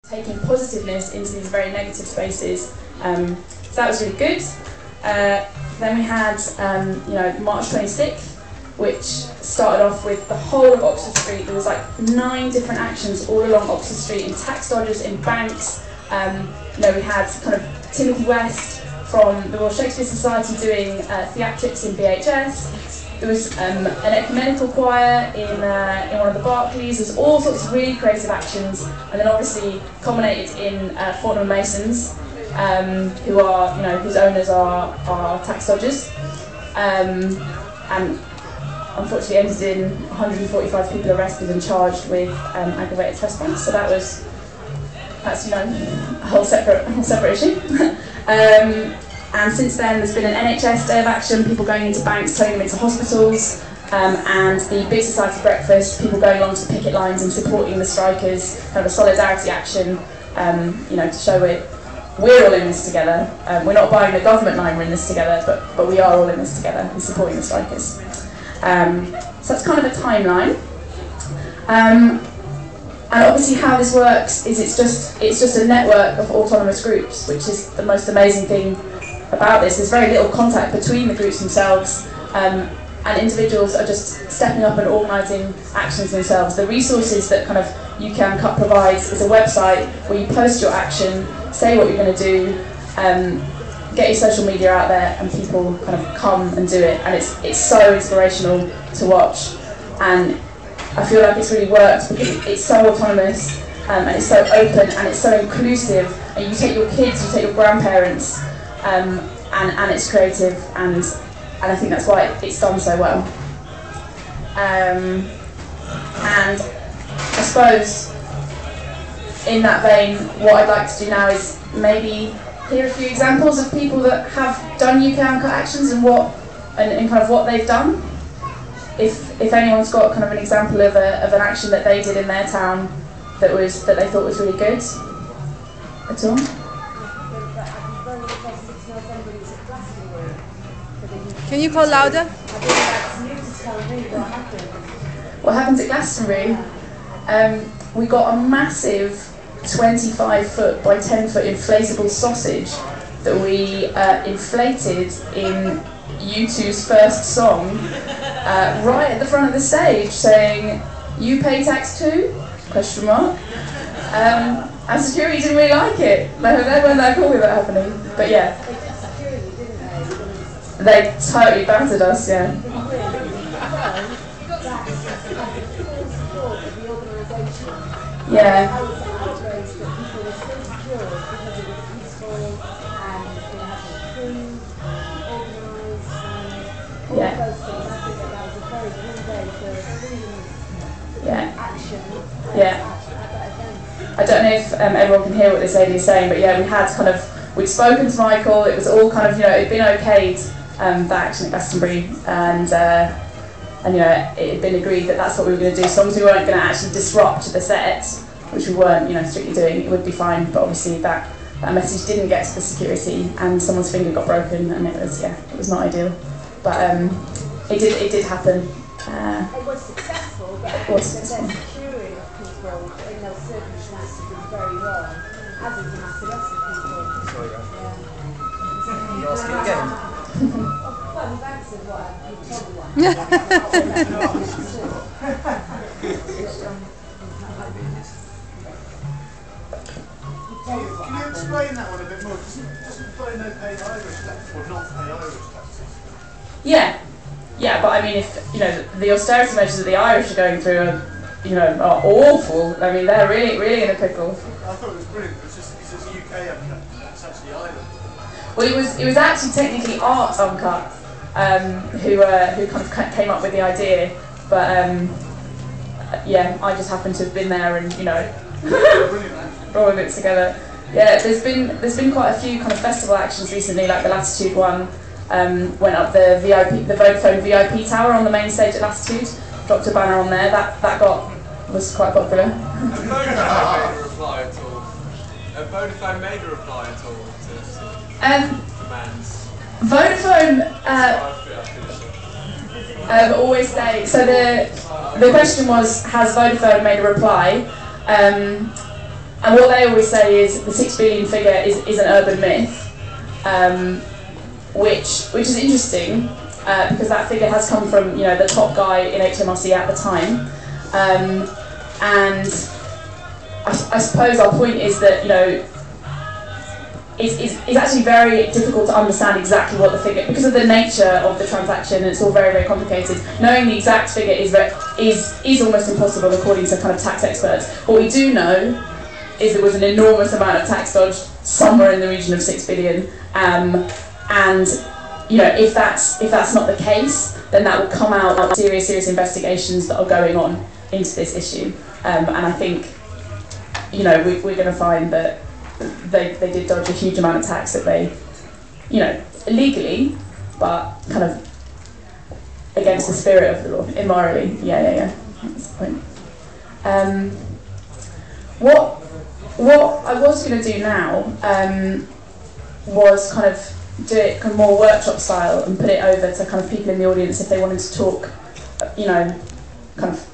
taking positiveness into these very negative spaces. So that was really good. Then we had March 26th, which started off with the whole of Oxford Street. There was like 9 different actions all along Oxford Street, in tax dodgers, in banks. We had kind of Timothy West from the Royal Shakespeare Society doing theatrics in BHS. There was an ecumenical choir in one of the Barclays. There's all sorts of really creative actions, and then obviously culminated in Fortnum & Masons, who are, whose owners are tax dodgers, and unfortunately ended in 145 people arrested and charged with aggravated trespass. So that's a whole separate issue. And since then, there's been an NHS Day of Action, people going into banks, turning them into hospitals, and the Big Society Breakfast, people going along to the picket lines and supporting the strikers, kind of a solidarity action, to show we're all in this together. We're not buying the government line, we're in this together, but we are all in this together and supporting the strikers. So that's kind of a timeline. And obviously how this works is it's just a network of autonomous groups, which is the most amazing thing about this. There's very little contact between the groups themselves, and individuals are just stepping up and organising actions themselves. The resources that kind of UK Uncut provides is a website where you post your action, say what you're going to do, get your social media out there, and people kind of come and do it. And it's so inspirational to watch, and I feel like it's really worked because it's so autonomous, and it's so open, and it's so inclusive, and you take your kids, you take your grandparents, and it's creative, and I think that's why it's done so well. And I suppose in that vein, what I'd like to do now is maybe hear a few examples of people that have done UK Uncut actions and kind of what they've done. If anyone's got kind of an example of an action that they did in their town that they thought was really good at all. Can you call louder? What happened at Glastonbury? We got a massive 25-foot by 10-foot inflatable sausage that we inflated in U2's first song, right at the front of the stage, saying, "You pay tax too?" ? And security didn't really like it. They weren't that cool with that happening. But yeah. They totally battered us, yeah. Yeah. Yeah. I don't know if everyone can hear what this lady is saying, but yeah, we'd spoken to Michael. It was all kind of, it'd been okayed, that action at Glastonbury, and it had been agreed that that's what we were going to do. As long as we weren't going to actually disrupt the set, which we weren't, strictly doing, it would be fine. But obviously that message didn't get to the security, and someone's finger got broken, and it was not ideal. But it did happen. It was successful, but the security of people in those circumstances was very wrong, as is the massive rest of people. Sorry, yeah. you asking again? Well, you've answered what you told me. Can you explain that one a bit more? Just why no pay Irish tax or not pay Irish taxes? Yeah, but I mean, if the austerity measures that the Irish are going through are awful. I mean, they're really in a pickle. I thought it was brilliant. It's just UK Uncut. It's actually Ireland. Well, it was actually technically Art Uncut, who kind of came up with the idea, but I just happened to have been there and rolling it together. Yeah, there's been quite a few kind of festival actions recently, like the Latitude one. Went up the Vodafone VIP tower on the main stage at Latitude, dropped a banner on there. That was quite popular. Vodafone made a reply at all to demands. Vodafone always say, so the question was, has Vodafone made a reply? And what they always say is the 6 billion figure is an urban myth, which is interesting because that figure has come from the top guy in HMRC at the time, and I suppose our point is that it's actually very difficult to understand exactly what the figure, because of the nature of the transaction, and it's all very, very complicated. Knowing the exact figure is almost impossible according to kind of tax experts. What we do know is there was an enormous amount of tax dodge, somewhere in the region of 6 billion, and if that's not the case, then that will come out of serious investigations that are going on into this issue, and I think we're going to find that they did dodge a huge amount of tax that they, illegally, but kind of against the spirit of the law, immorally. Yeah. That's the point. What I was going to do now was kind of do it kind of more workshop style and put it over to kind of people in the audience if they wanted to talk, kind of